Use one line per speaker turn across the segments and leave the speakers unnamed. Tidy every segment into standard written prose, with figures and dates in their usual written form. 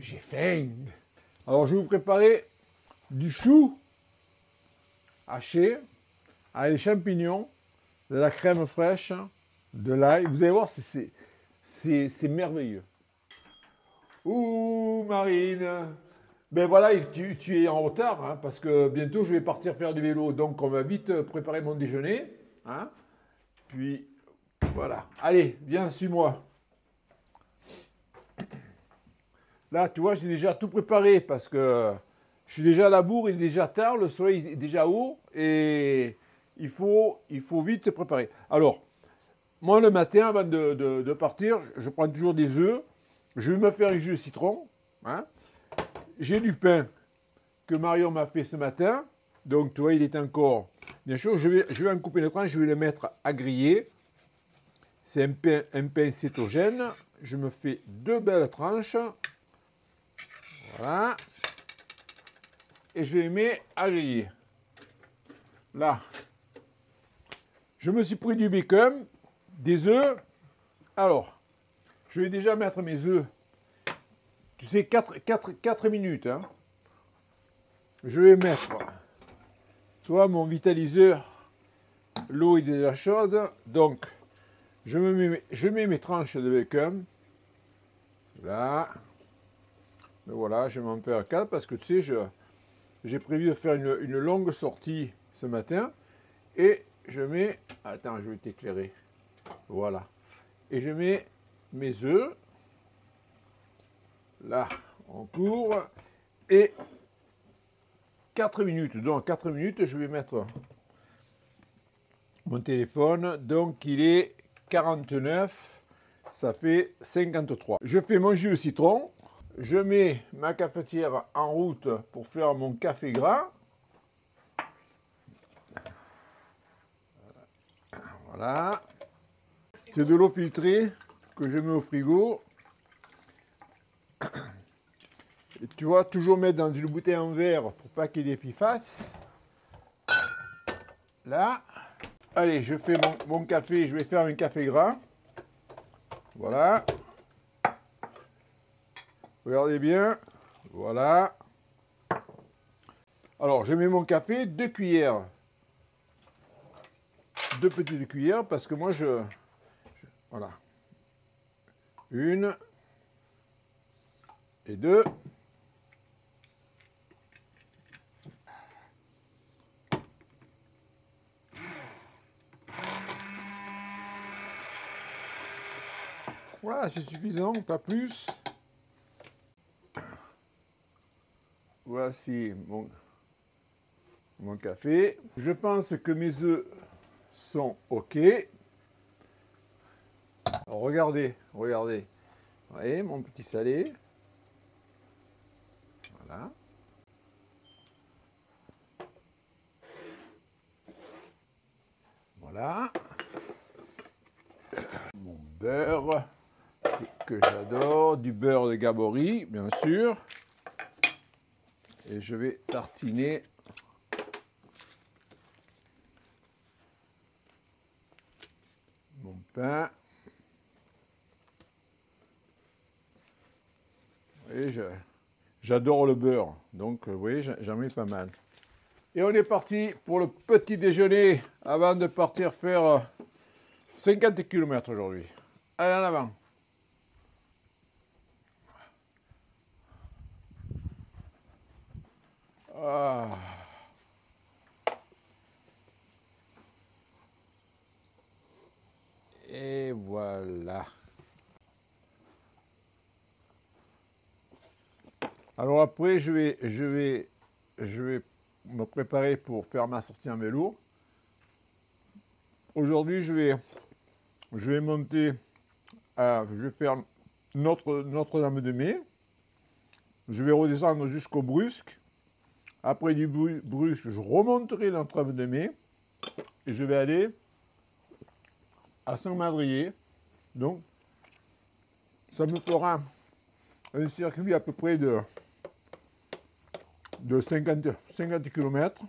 J'ai faim. Alors, je vais vous préparer du chou haché avec des champignons, de la crème fraîche, de l'ail. Vous allez voir, c'est merveilleux. Ouh, Marine. Ben voilà, tu es en retard, hein, parce que bientôt je vais partir faire du vélo. Donc, on va vite préparer mon déjeuner. Hein. Puis, voilà. Allez, viens, suis-moi. Là, tu vois, j'ai déjà tout préparé parce que je suis déjà à la bourre, il est déjà tard, le soleil est déjà haut et il faut vite se préparer. Alors, moi, le matin, avant de partir, je prends toujours des œufs. Je vais me faire un jus de citron. Hein. J'ai du pain que Marion m'a fait ce matin. Donc, tu vois, il est encore bien chaud. Je vais en couper une tranche, je vais le mettre à griller. C'est un pain cétogène. Je me fais 2 belles tranches. Voilà. Et je les mets à griller. Là. Je me suis pris du bacon, des œufs. Alors, je vais déjà mettre mes œufs. Tu sais, 4 minutes. Hein. Je vais mettre soit mon vitaliseur. L'eau est déjà chaude. Donc, je mets mes tranches de bacon. Là. Et voilà, je vais m'en faire 4 parce que tu sais, j'ai prévu de faire une longue sortie ce matin. Et je mets... Attends, je vais t'éclairer. Voilà. Et je mets mes œufs. Là, en cours. Et 4 minutes. Donc, 4 minutes, je vais mettre mon téléphone. Donc, il est 49. Ça fait 53. Je fais mon jus de citron. Je mets ma cafetière en route pour faire mon café gras. Voilà. C'est de l'eau filtrée que je mets au frigo. Et tu vois, toujours mettre dans une bouteille en verre pour pas qu'il y ait des PFAS. Là. Allez, je fais mon café. Je vais faire un café gras. Voilà. Regardez bien. Voilà. Alors, je mets mon café, 2 cuillères. 2 petites cuillères parce que moi, voilà. 1 et 2. Voilà, c'est suffisant, pas plus. Voici mon café. Je pense que mes œufs sont OK. Alors, regardez. Vous voyez, mon petit salé. Voilà. Voilà. Mon beurre que j'adore, du beurre de Gabory, bien sûr. Et je vais tartiner mon pain. Vous voyez, j'adore le beurre, donc vous voyez, j'en mets pas mal. Et on est parti pour le petit déjeuner avant de partir faire 50 km aujourd'hui. Allez, en avant. Ah. Et voilà. Alors après, je vais me préparer pour faire ma sortie en vélo. Aujourd'hui, je vais monter, je vais faire Notre-Dame-de-Mai. Je vais redescendre jusqu'au Brusque. Après du Brusque, je remonterai Notre-Dame-de-Mai et je vais aller à Saint-Madrier. Donc, ça me fera un circuit à peu près de 50 km.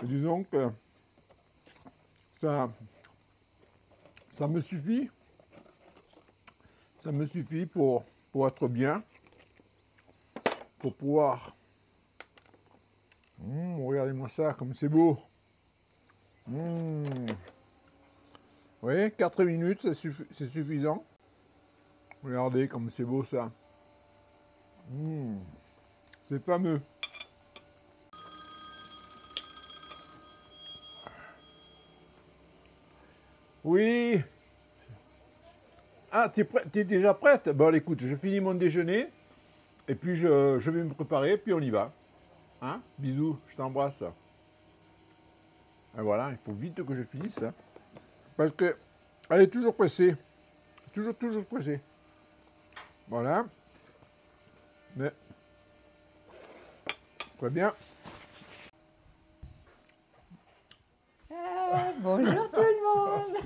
Disons que ça me suffit. Ça me suffit pour être bien. pour pouvoir... regardez-moi ça, comme c'est beau. Oui, 4 minutes, c'est suffisant. Regardez comme c'est beau ça. C'est fameux. Oui. Ah, t'es déjà prête? Bon, écoute, je finis mon déjeuner. Et puis, je vais me préparer, puis on y va. Hein? Bisous, je t'embrasse. Et voilà, il faut vite que je finisse. Hein. Parce que elle est toujours pressée. Toujours pressée. Voilà. Mais, très bien.
Bonjour tout le monde.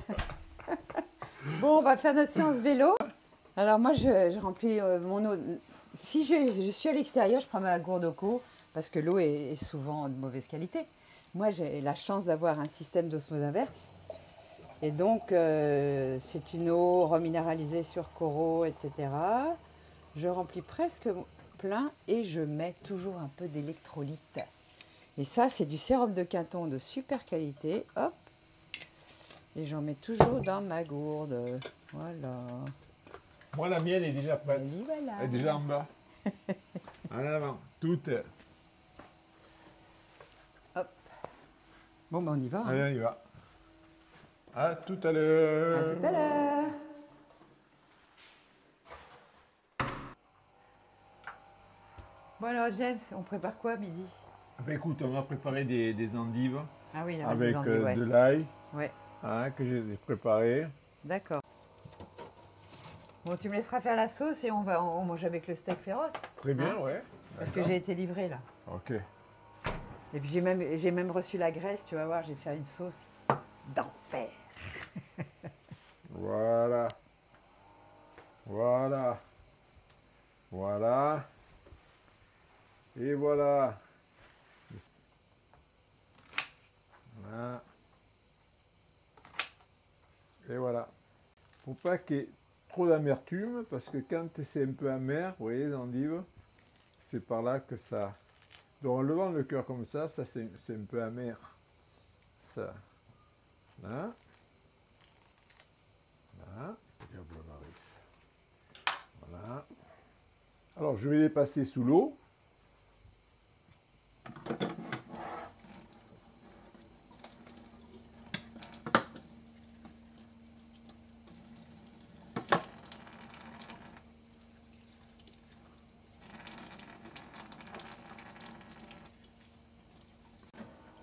Bon, on va faire notre séance vélo. Alors moi, je remplis mon eau. Si je suis à l'extérieur, je prends ma gourde au cou parce que l'eau est souvent de mauvaise qualité. Moi, j'ai la chance d'avoir un système d'osmose inverse. Et donc, c'est une eau reminéralisée sur coraux, etc. Je remplis presque plein et je mets toujours un peu d'électrolyte. Et ça, c'est du sérum de Quinton de super qualité. Hop. Et j'en mets toujours dans ma gourde. Voilà.
Moi, la mienne est déjà prête.
Voilà.
Elle est déjà en bas. En avant. Toute.
Hop. Bon, ben on y va.
Allez,
Hein.
on y va. À tout à
À
l'heure.
tout à l'heure. Bon alors, James, on prépare quoi à midi?
Ben, écoute, on va préparer des endives
Ah oui,
avec
ouais.
de l'ail
Ouais,
que j'ai préparé.
d'accord. Bon, tu me laisseras faire la sauce et on mange avec le steak féroce.
Très bien,
Hein,
ouais.
parce que j'ai été livrée là.
Ok.
Et puis j'ai même reçu la graisse, tu vas voir, j'ai fait une sauce d'enfer.
Voilà. Voilà. Voilà. Et voilà. Voilà. Et voilà. Faut pas qu'il y ait trop d'amertume, parce que quand c'est un peu amer, vous voyez les endives, c'est par là que ça... Donc en levant le cœur comme ça c'est un peu amer. Ça. Là. Là. Diable Maris. Voilà. Alors je vais les passer sous l'eau.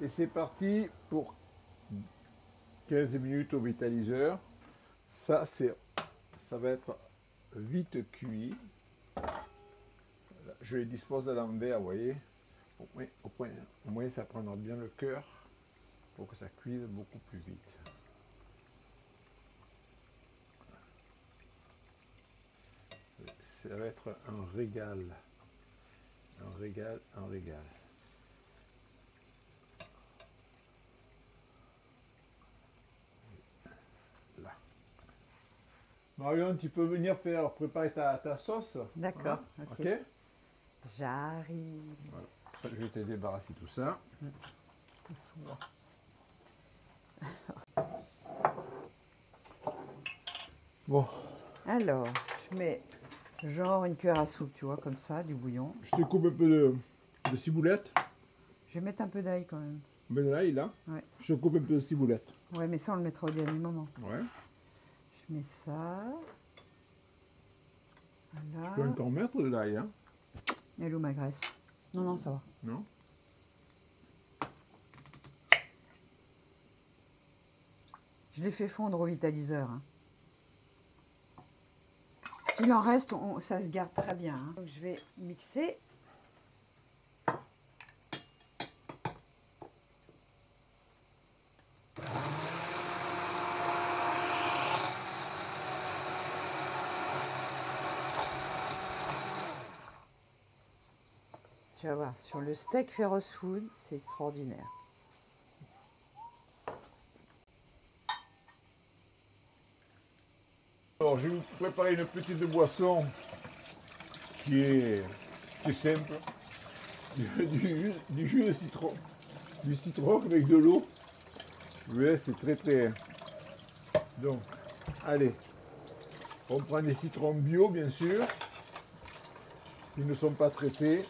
Et c'est parti pour 15 minutes au vitaliseur. Ça va être vite cuit. Je les dispose à l'envers, vous voyez. Au moins ça prendra bien le cœur pour que ça cuise beaucoup plus vite. Ça va être un régal. Un régal, un régal. Là. Marion, tu peux venir préparer ta sauce.
D'accord,
Hein?
ok.
Ok.
J'arrive.
Voilà. Je vais te débarrasser tout ça. Bon.
Alors, je mets genre une cuillère à soupe, tu vois, comme ça, du bouillon.
Je te coupe un peu de ciboulette.
Je vais mettre un peu d'ail quand même.
Ben là,
Ouais.
je te coupe un peu de ciboulette.
Ouais, mais ça, on le mettra au dernier moment.
Ouais.
Je mets ça. Voilà.
Tu peux encore mettre de l'ail, hein?
Et l'eau ma graisse. Non, non, ça va.
Non?
Je l'ai fait fondre au vitaliseur. Hein. S'il en reste, ça se garde très bien. Hein. Donc, je vais mixer. Tu vas voir, sur le steak Féroce Food, c'est extraordinaire.
Alors, je vais vous préparer une petite boisson qui est C'est simple. Du jus de citron. Du citron avec de l'eau. Ouais, c'est très très... Donc, allez. On prend des citrons bio, bien sûr. Qui ne sont pas traités.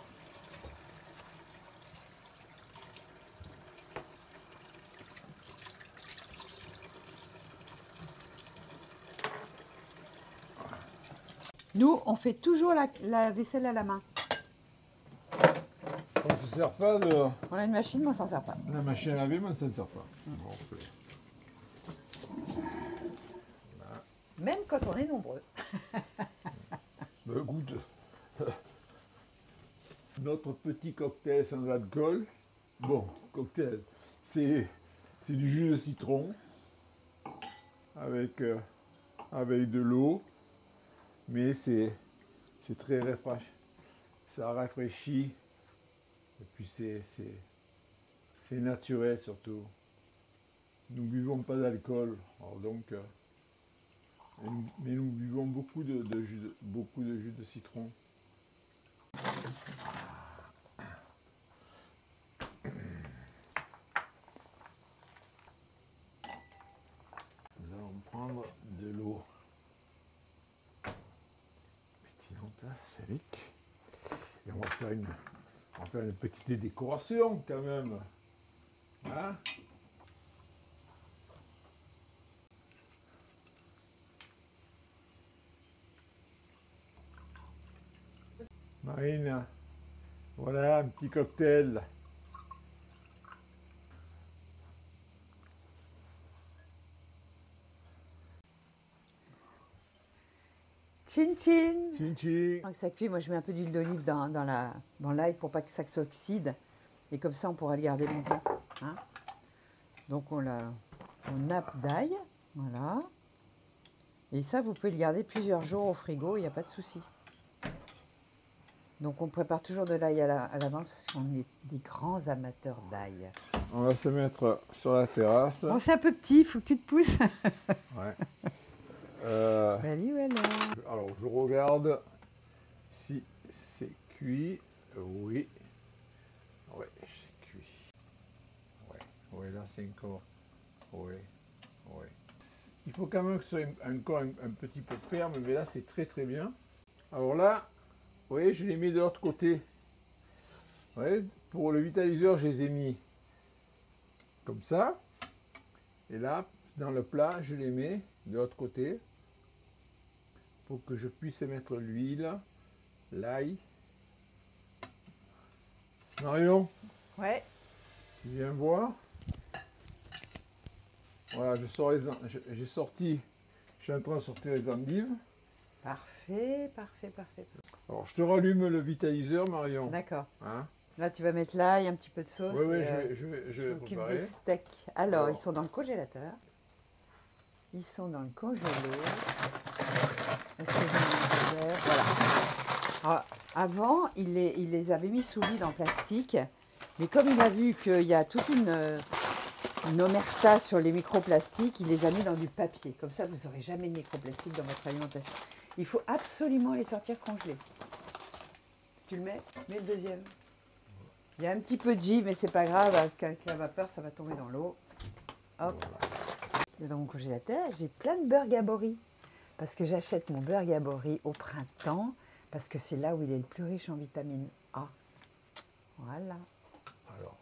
Nous, on fait toujours la vaisselle à la main.
On ne se sert pas de
On a une machine, mais on s'en sert pas.
la machine à laver, mais on ne s'en sert pas. Bon,
Même quand on est nombreux.
bah, écoute, notre petit cocktail sans alcool. Bon, cocktail, c'est du jus de citron avec de l'eau, mais c'est très rafraîchissant. Ça rafraîchit et puis c'est naturel surtout. Nous ne buvons pas d'alcool, donc mais nous buvons beaucoup de jus de citron. Nous allons prendre de l'eau pétillante, salique, et on va faire une petite décoration quand même. Hein? Marine, voilà un petit cocktail.
Chin chin.
Chin chin.
Quand ça cuit, moi je mets un peu d'huile d'olive dans l'ail pour pas que ça s'oxyde. Et comme ça, on pourra le garder longtemps. Hein. Donc on nappe d'ail, voilà. Et ça, vous pouvez le garder plusieurs jours au frigo, il n'y a pas de souci. Donc on prépare toujours de l'ail à l'avance parce qu'on est des grands amateurs d'ail.
On va se mettre sur la terrasse.
Bon, c'est un peu petit, il faut que tu te pousses.
Ouais.
Voilà.
Alors je regarde si c'est cuit. Oui. Ouais, c'est cuit. Ouais, là c'est encore. Ouais. Il faut quand même que ce soit encore un petit peu ferme, mais là c'est très très bien. Alors là, vous voyez, je les mets de l'autre côté. Ouais, pour le vitaliseur, je les ai mis comme ça. Et là, dans le plat, je les mets de l'autre côté pour que je puisse mettre l'huile, l'ail. Marion,
Ouais.
tu viens voir. Voilà, je suis en train de sortir les endives.
Parfait.
Alors, je te rallume le vitaliseur, Marion.
D'accord.
Hein?
Là, tu vas mettre l'ail, un petit peu de sauce.
Oui,
et,
je vais
m'occupe
préparer.
des steaks. Alors,
Alors.
ils sont dans le congélateur. Ils sont dans le congélo. Est-ce que j'ai un verre? Voilà. Alors, avant, il les avait mis sous vide en plastique. Mais comme il a vu qu'il y a toute une omerta sur les microplastiques, il les a mis dans du papier. Comme ça, vous n'aurez jamais de microplastiques dans votre alimentation. Il faut absolument les sortir congelés. Tu le mets? Mets le deuxième. Il y a un petit peu de givre, mais c'est pas grave, parce qu'avec la vapeur, ça va tomber dans l'eau. Hop. Dans mon congélateur, j'ai plein de beurre Gabori. Parce que j'achète mon beurre Gabori au printemps, parce que c'est là où il est le plus riche en vitamine A. Voilà.
Alors,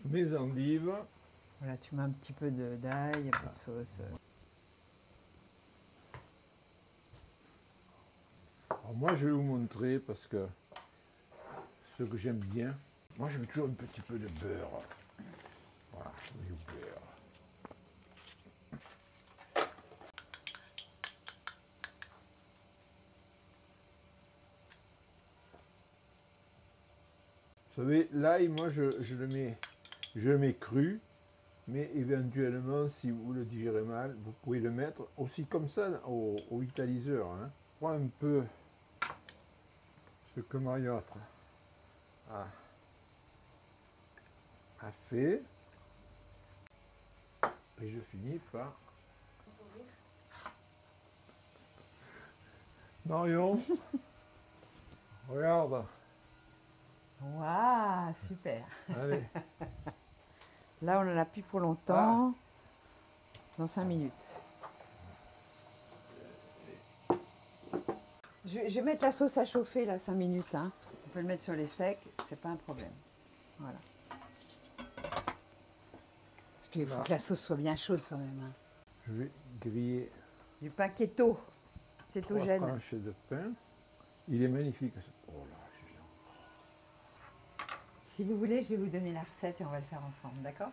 mes endives.
Voilà, tu mets un petit peu d'ail, un peu de sauce.
Alors moi, je vais vous montrer parce que ce que j'aime bien, moi je mets toujours un petit peu de beurre. Voilà, du beurre. Vous savez, l'ail, moi je le mets cru, mais éventuellement, si vous le digérez mal, vous pouvez le mettre aussi comme ça au vitaliseur. Hein. Je prends un peu ce que Mariotte a fait. Et je finis par... Marion, regarde.
Waouh, super.
Allez.
Là, on en a plus pour longtemps. Dans 5 minutes. Je vais mettre la sauce à chauffer, là, 5 minutes. Hein. On peut le mettre sur les steaks, c'est pas un problème. Voilà. Parce qu'il faut que la sauce soit bien chaude quand même. Hein.
Je vais griller
Du pain keto,
3
cétogène.
tranches de pain. Il est magnifique. Oh là, c'est bien.
Si vous voulez, je vais vous donner la recette et on va le faire ensemble, d'accord?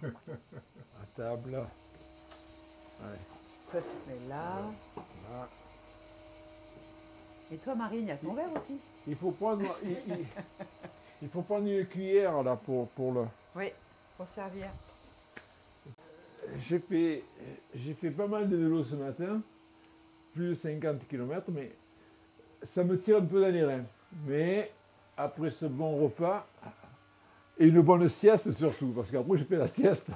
À table. Allez.
Toi, tu mets là.
Là.
Et toi, Marine, il y a ton verre aussi?
Il faut prendre, il faut prendre une cuillère là pour le.
Oui, pour servir.
J'ai fait pas mal de vélo ce matin, plus de 50 km, mais ça me tire un peu dans les reins. Mais après ce bon repas, et une bonne sieste surtout, parce qu'après j'ai fait la sieste,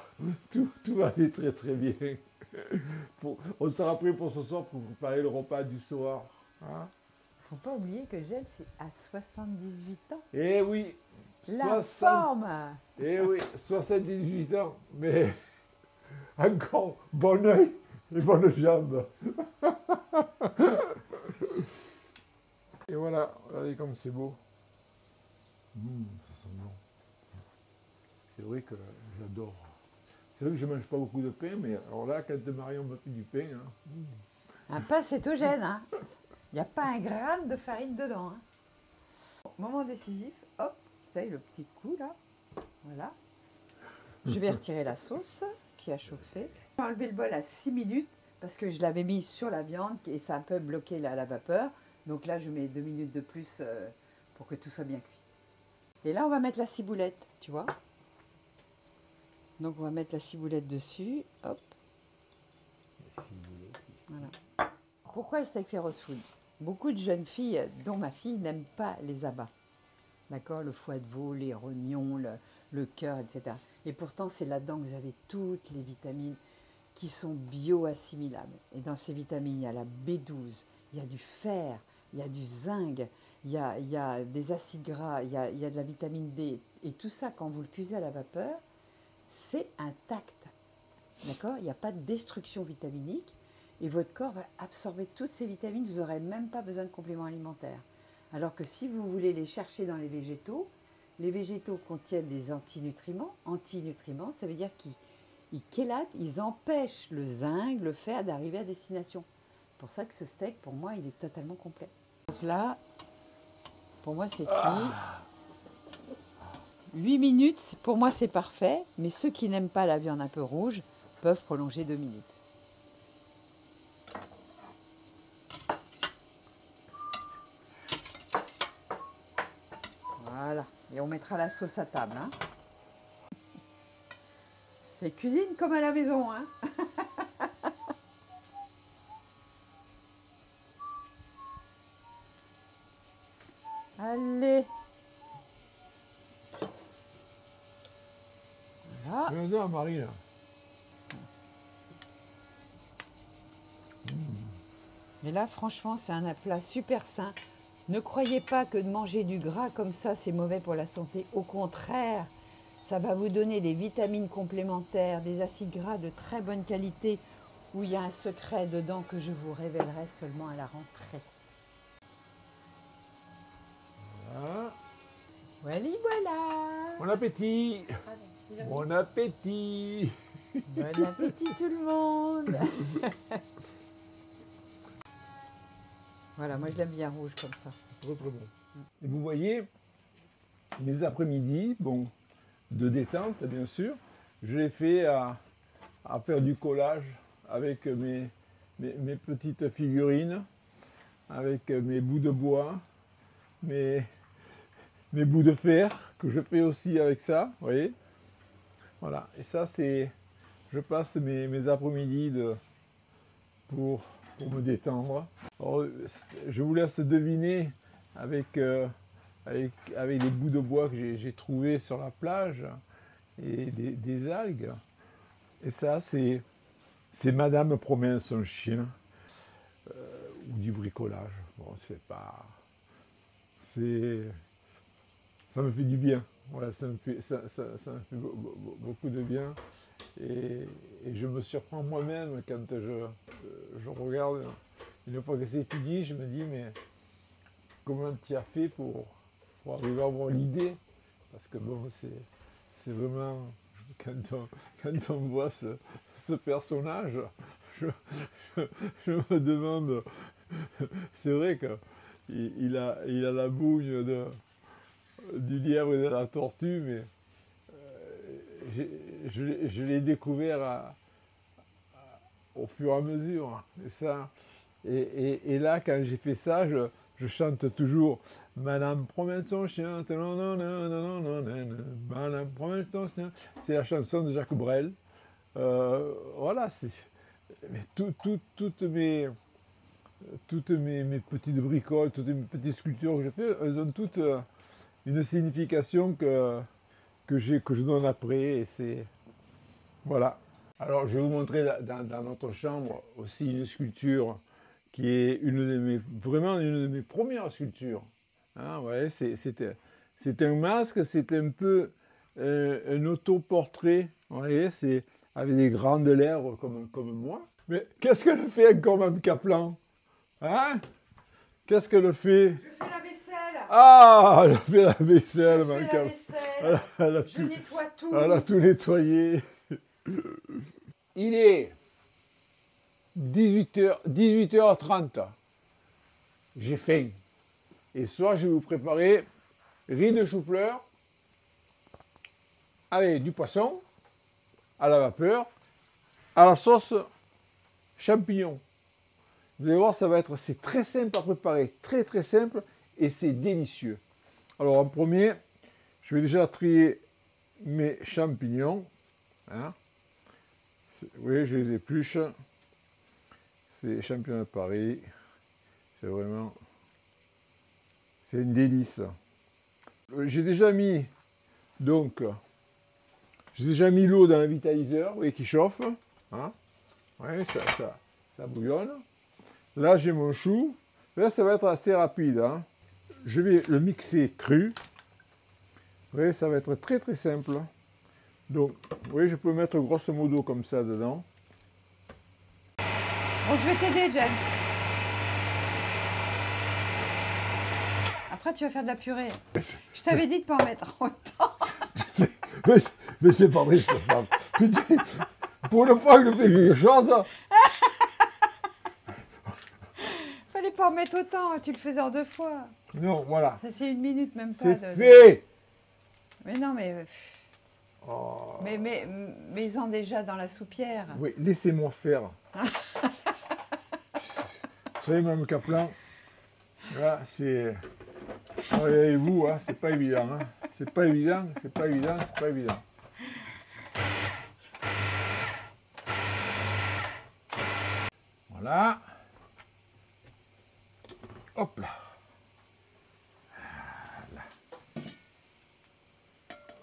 tout va aller très très bien. On sera prêt pour ce soir pour préparer le repas du soir. Hein?
Faut pas oublier que Gilles, c'est à 78 ans.
Eh oui,
La forme!
Eh oui, 78 ans, mais encore bon oeil et bonnes jambes. Et voilà, regardez comme c'est beau. Ça sent bon. C'est vrai que j'adore. C'est vrai que je ne mange pas beaucoup de pain, mais alors là, quand Marion me fait du pain, hein,
Un pain cétogène, hein. Il n'y a pas un gramme de farine dedans. Hein. Moment décisif, hop, vous savez, le petit coup là. Voilà. Je vais retirer la sauce qui a chauffé. Je vais enlever le bol à 6 minutes parce que je l'avais mis sur la viande et ça a un peu bloqué la vapeur. Donc là, je mets 2 minutes de plus pour que tout soit bien cuit. Et là, on va mettre la ciboulette, tu vois. Donc on va mettre la ciboulette dessus. Hop. Voilà. Pourquoi le steak Feroz Food? Beaucoup de jeunes filles, dont ma fille, n'aiment pas les abats. D'accord? Le foie de veau, les rognons, le cœur, etc. Et pourtant, c'est là-dedans que vous avez toutes les vitamines qui sont bio-assimilables. Et dans ces vitamines, il y a la B12, il y a du fer, il y a du zinc, il y a des acides gras, il y a de la vitamine D. Et tout ça, quand vous le cuisez à la vapeur, c'est intact. D'accord? Il n'y a pas de destruction vitaminique. Et votre corps va absorber toutes ces vitamines, vous n'aurez même pas besoin de compléments alimentaires. Alors que si vous voulez les chercher dans les végétaux contiennent des antinutriments. Antinutriments, ça veut dire qu'ils chélatent, ils empêchent le zinc, le fer d'arriver à destination. C'est pour ça que ce steak, pour moi, il est totalement complet. Donc là, pour moi, c'est cuit. 8 minutes, pour moi, c'est parfait. Mais ceux qui n'aiment pas la viande un peu rouge peuvent prolonger 2 minutes. Voilà, et on mettra la sauce à table. Hein. C'est cuisine comme à la maison. Hein. Allez. Voilà.
Viens-en, Marie, là.
Et là, franchement, c'est un plat super sain. Ne croyez pas que de manger du gras comme ça, c'est mauvais pour la santé. Au contraire, ça va vous donner des vitamines complémentaires, des acides gras de très bonne qualité, où il y a un secret dedans que je vous révélerai seulement à la rentrée.
Voilà.
Voilà.
Bon appétit. Bon appétit.
Bon appétit tout le monde. Voilà, moi je l'aime bien rouge comme ça.
Très très bon. Et vous voyez, les après-midi, bon, de détente bien sûr, je l'ai fait à faire du collage avec mes petites figurines, avec mes bouts de bois, mes bouts de fer que je fais aussi avec ça, vous voyez. Voilà, et ça c'est, je passe mes après-midi pour me détendre. Alors, je vous laisse deviner avec les bouts de bois que j'ai trouvés sur la plage et des algues. Et ça, c'est Madame promène son chien, ou du bricolage. Bon, c'est pas... C'est... Ça me fait du bien. Voilà, ça me fait beaucoup de bien. Et je me surprends moi-même quand je regarde, une fois que c'est fini, je me dis, mais comment tu as fait pour arriver à avoir l'idée? Parce que bon, c'est vraiment, quand on voit ce personnage, je, je me demande, c'est vrai qu'il a la bougne du lièvre et de la tortue, mais je l'ai découvert au fur et à mesure. Et là, quand j'ai fait ça, je chante toujours Madame promène son chien, Madame promène son chien. C'est la chanson de Jacques Brel. Voilà, toutes mes petites bricoles, toutes mes petites sculptures que je fais, elles ont toutes une signification que je donne après. Et c'est... Voilà. Alors, je vais vous montrer dans notre chambre aussi une sculpture qui est vraiment une de mes premières sculptures. Hein, ouais, c'est un masque, c'est un peu un autoportrait. Vous voyez, c'est avec des grandes lèvres comme moi. Mais qu'est-ce que le fait encore Mme Kaplan? Hein? Qu'est-ce que le fait?
Je fais la vaisselle.
Ah, elle fait la vaisselle, Mme Kaplan.
Je nettoie tout.
Elle a tout nettoyé. Il est 18h30. J'ai faim. Et ce soir, je vais vous préparer riz de chou-fleur avec du poisson à la vapeur, à la sauce champignon. Vous allez voir, c'est très simple à préparer, très très simple, et c'est délicieux. Alors en premier, je vais déjà trier mes champignons. Hein. Oui, je les épluche. C'est les champignons de Paris. C'est vraiment... C'est une délice. J'ai déjà mis l'eau dans le vitaliseur, vous voyez, qui chauffe. Hein. Ouais, ça bouillonne. Là, j'ai mon chou. Là, ça va être assez rapide. Hein. Je vais le mixer cru. Vous voyez, ça va être très très simple. Donc, vous voyez, je peux mettre grosso modo comme ça dedans.
Bon, je vais t'aider, Jen. Après, tu vas faire de la purée. Je t'avais dit de ne pas en mettre autant.
mais c'est pas vrai, cette femme. Pour une fois que je fais quelque chose...
Fallait pas en mettre autant, tu le faisais en 2 fois.
Non, voilà.
Ça, c'est 1 minute, même pas.
C'est fait.
Mais non, mais... Oh. Mais mets-en déjà dans la soupière.
Oui, laissez-moi faire. Vous savez, Mme Kaplan, là, c'est... Regardez-vous, hein, c'est pas évident. Hein. C'est pas évident, c'est pas évident, c'est pas évident. Voilà. Hop là.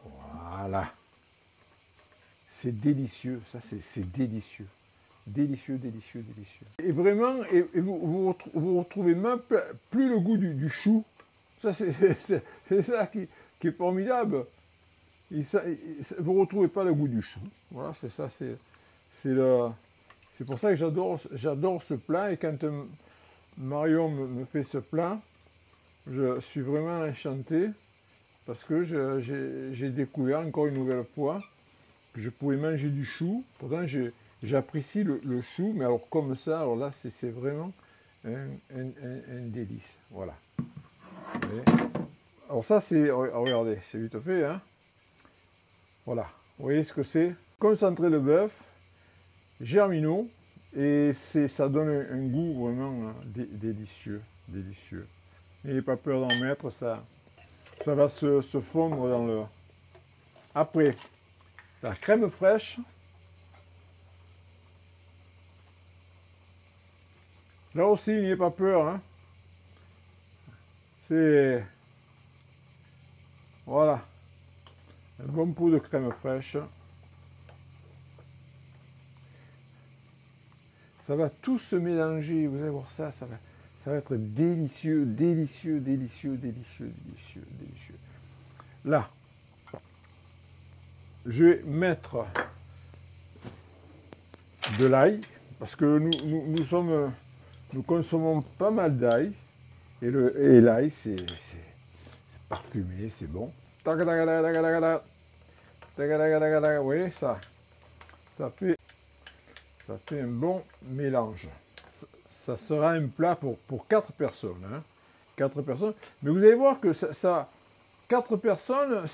Voilà. C'est délicieux, ça c'est délicieux. Délicieux, délicieux, délicieux. Et vraiment, vous retrouvez même plus le goût du chou. Ça, c'est ça qui est formidable. Vous ne retrouvez pas le goût du chou. Voilà, c'est ça, c'est pour ça que j'adore ce plat. Et quand Marion me fait ce plat, je suis vraiment enchanté parce que j'ai découvert encore une nouvelle fois que je pouvais manger du chou. Pourtant, j'apprécie le chou, mais alors comme ça, alors là, c'est vraiment un délice. Voilà. Alors ça, c'est... Regardez, c'est vite fait. Hein. Voilà. Vous voyez ce que c'est? Concentré de bœuf, germinaux, et ça donne un goût vraiment délicieux. Délicieux. N'ayez pas peur d'en mettre, ça va se fondre dans le... Après, la crème fraîche. Là aussi, n'ayez pas peur. Hein. C'est... Voilà. Un bon pot de crème fraîche. Ça va tout se mélanger, vous allez voir ça, ça va être délicieux, délicieux, délicieux, délicieux, délicieux, délicieux. Là, je vais mettre de l'ail, parce que nous consommons pas mal d'ail, et l'ail, c'est parfumé, c'est bon. Vous voyez, ça fait un bon mélange. Ça sera un plat pour 4 personnes. Hein. 4 personnes. Mais vous allez voir que 4 personnes,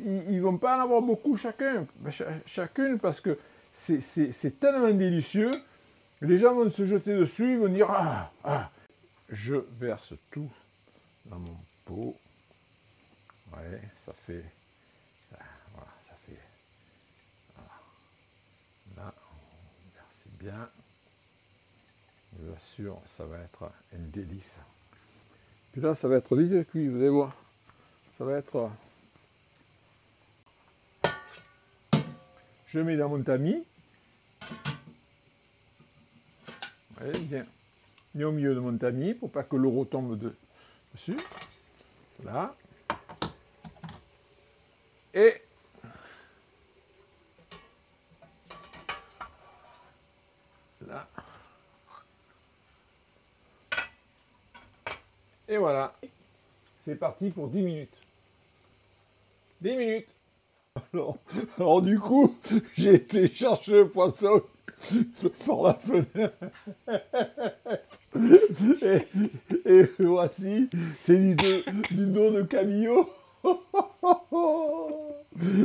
ils ne vont pas en avoir beaucoup chacune, parce que c'est tellement délicieux. Les gens vont se jeter dessus, ils vont dire ah. Je verse tout dans mon pot. Ouais, ça fait. Voilà, ça fait. Voilà. Là, c'est bien. Je vous assure, ça va être un délice. Puis là, ça va être vite cuit, vous allez voir. Ça va être. Je mets dans mon tamis. Allez, bien au milieu de mon tamis pour pas que l'eau retombe dessus. Là. Et là. Et voilà. C'est parti pour 10 minutes. 10 minutes. Alors du coup, j'ai été chercher le poisson par la fenêtre. Et voici, c'est du dos de cabillaud.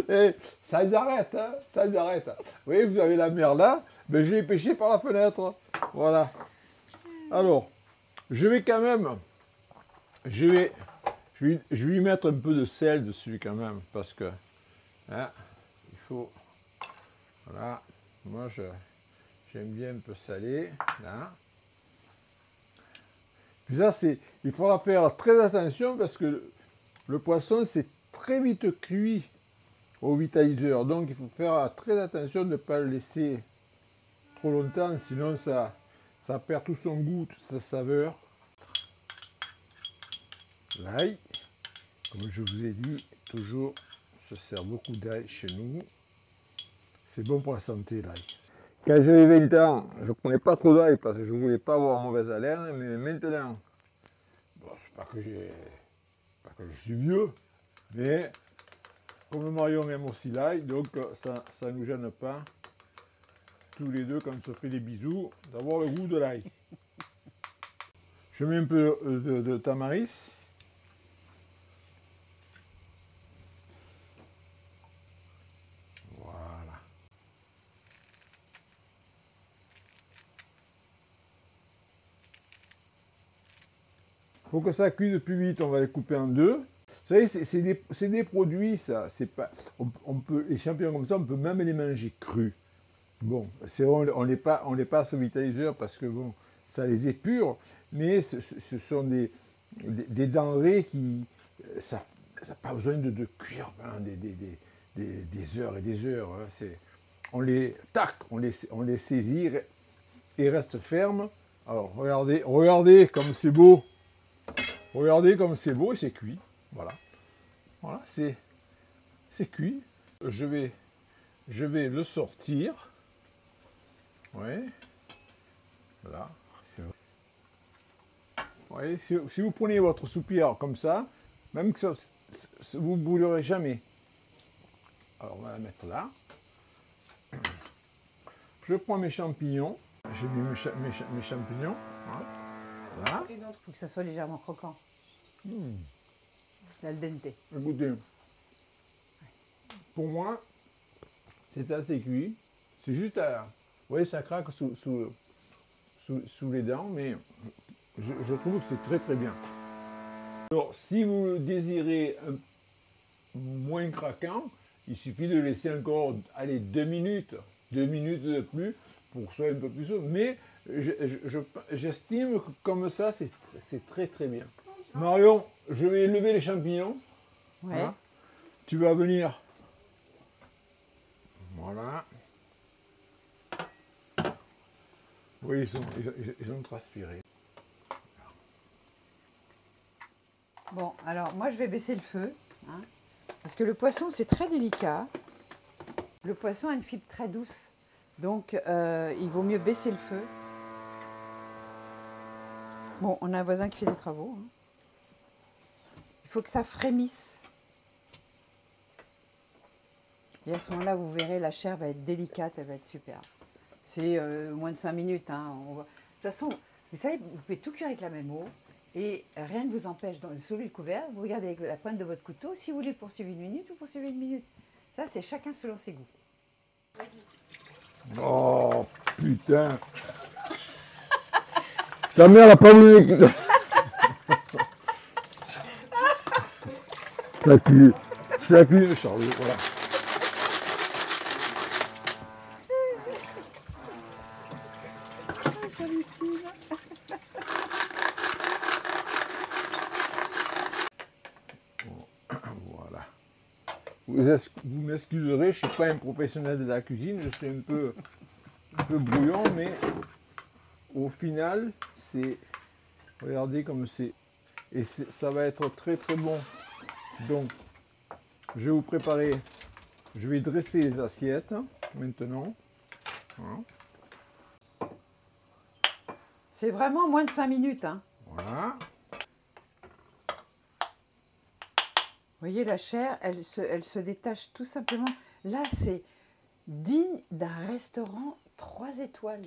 Et ça les arrête, hein, ça les arrête. Vous voyez, vous avez la mer là, mais je l'ai pêché par la fenêtre. Voilà. Alors, je vais quand même, je vais lui mettre un peu de sel dessus quand même, parce que hein, il faut, voilà, moi j'aime bien un peu salé, là. Puis là, il faudra faire très attention parce que le poisson, c'est très vite cuit au vitaliseur. Donc, il faut faire très attention de ne pas le laisser trop longtemps, sinon ça perd tout son goût, toute sa saveur. L'ail, comme je vous ai dit, toujours, on se sert beaucoup d'ail chez nous. C'est bon pour la santé, l'ail. Quand j'avais 20 ans, je ne prenais pas trop d'ail parce que je ne voulais pas avoir mauvaise haleine, mais maintenant, bon, c'est pas que je suis vieux, mais comme Marion aime aussi l'ail, donc ça ne nous gêne pas, tous les deux, quand on se fait des bisous, d'avoir le goût de l'ail. Je mets un peu de tamaris. Voilà. Pour que ça cuise plus vite, on va les couper en deux. Vous savez, c'est des produits, ça. Pas, les champignons comme ça, on peut même les manger crus. Bon, on les passe au vitaliseur parce que bon, ça les épure, mais ce sont des denrées qui, ça n'a pas besoin de cuire hein, des heures et des heures. Hein, on les saisit et restent fermes. Alors regardez comme c'est beau. Regardez comme c'est beau et c'est cuit. Voilà. Voilà, c'est cuit. Je vais le sortir. Oui. Voilà. Vous voyez, si vous prenez votre soupière comme ça, même que ça, vous ne brûlerez jamais. Alors on va la mettre là. Je prends mes champignons. J'ai mis mes champignons. Hein. Là.
Il faut que ça soit légèrement croquant. Al dente.
Écoutez, pour moi, c'est assez cuit. C'est juste à... Vous voyez, ça craque sous les dents, mais je trouve que c'est très très bien. Alors, si vous le désirez moins craquant, il suffit de laisser encore, allez, 2 minutes de plus, pour que ce soit un peu plus chaud. Mais j'estime que comme ça, c'est très très bien. Marion, je vais lever les champignons.
Ouais.
Voilà. Tu vas venir Voilà. Oui, ils ont transpiré.
Bon, alors moi je vais baisser le feu, hein, parce que le poisson c'est très délicat. Le poisson a une fibre très douce, donc il vaut mieux baisser le feu. Bon, on a un voisin qui fait des travaux. Hein. Il faut que ça frémisse. Et à ce moment-là, vous verrez, la chair va être délicate, elle va être superbe. C'est moins de 5 minutes. Hein, De toute façon, vous savez, vous pouvez tout cuire avec la même eau. Et rien ne vous empêche de soulever le couvert. Vous regardez avec la pointe de votre couteau. Si vous voulez poursuivre 1 minute, vous poursuivez 1 minute. Ça, c'est chacun selon ses goûts.
Oh, putain. Ta mère n'a pas voulu... Ça cuit le chariot, voilà. Voilà. Vous m'excuserez, je ne suis pas un professionnel de la cuisine, je suis un peu brouillon, mais au final, c'est... Regardez comme c'est... Et ça va être très très bon. Donc, je vais vous préparer... Je vais dresser les assiettes maintenant. Voilà.
C'est vraiment moins de 5 minutes. Hein.
Voilà.
Vous voyez, la chair, elle se détache tout simplement. Là, c'est digne d'un restaurant 3 étoiles.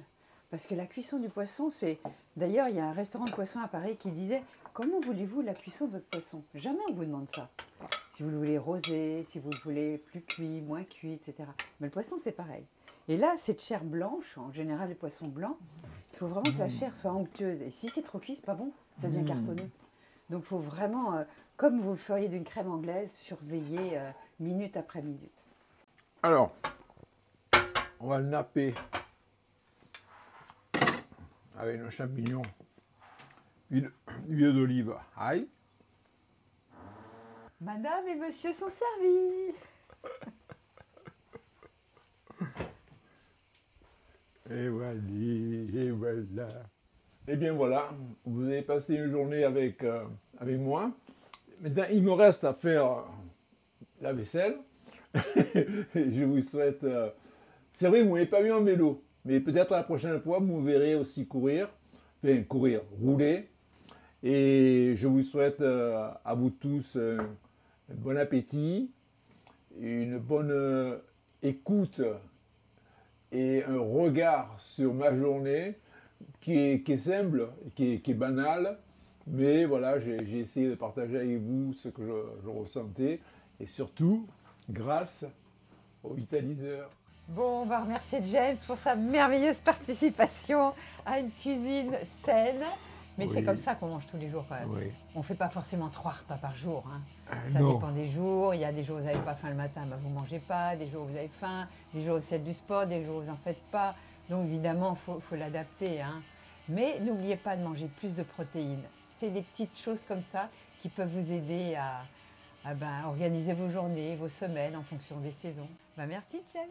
Parce que la cuisson du poisson, c'est... D'ailleurs, il y a un restaurant de poisson à Paris qui disait « Comment voulez-vous la cuisson de votre poisson ?» Jamais on vous demande ça. Si vous le voulez rosé, si vous le voulez plus cuit, moins cuit, etc. Mais le poisson, c'est pareil. Et là, cette chair blanche, en général, les poissons blancs, il faut vraiment que la chair soit onctueuse. Et si c'est trop cuit, c'est pas bon, ça devient cartonné. Donc, il faut vraiment, comme vous le feriez d'une crème anglaise, surveiller minute après minute.
Alors, on va le napper avec nos champignons, huile d'olive, ail.
Madame et monsieur sont servis.
Et voilà, et voilà. Et bien voilà, vous avez passé une journée avec moi. Maintenant, il me reste à faire la vaisselle. Je vous souhaite... C'est vrai, vous ne m'avez pas vu en vélo, mais peut-être la prochaine fois, vous me verrez aussi courir. Enfin, courir, rouler. Et je vous souhaite à vous tous un bon appétit, une bonne écoute et un regard sur ma journée qui est simple, qui est banal, mais voilà, j'ai essayé de partager avec vous ce que je ressentais et surtout grâce au vitaliseur.
Bon, on va remercier James pour sa merveilleuse participation à une cuisine saine. Mais c'est comme ça qu'on mange tous les jours quand même.
Oui.
On ne fait pas forcément 3 repas par jour. Hein. Ça
Non.
dépend des jours. Il y a des jours où vous n'avez pas faim le matin, ben vous ne mangez pas. Des jours où vous avez faim. Des jours où vous faites du sport. Des jours où vous n'en faites pas. Donc évidemment, il faut l'adapter. Hein. Mais n'oubliez pas de manger plus de protéines. C'est des petites choses comme ça qui peuvent vous aider à organiser vos journées, vos semaines en fonction des saisons. Ben, merci James.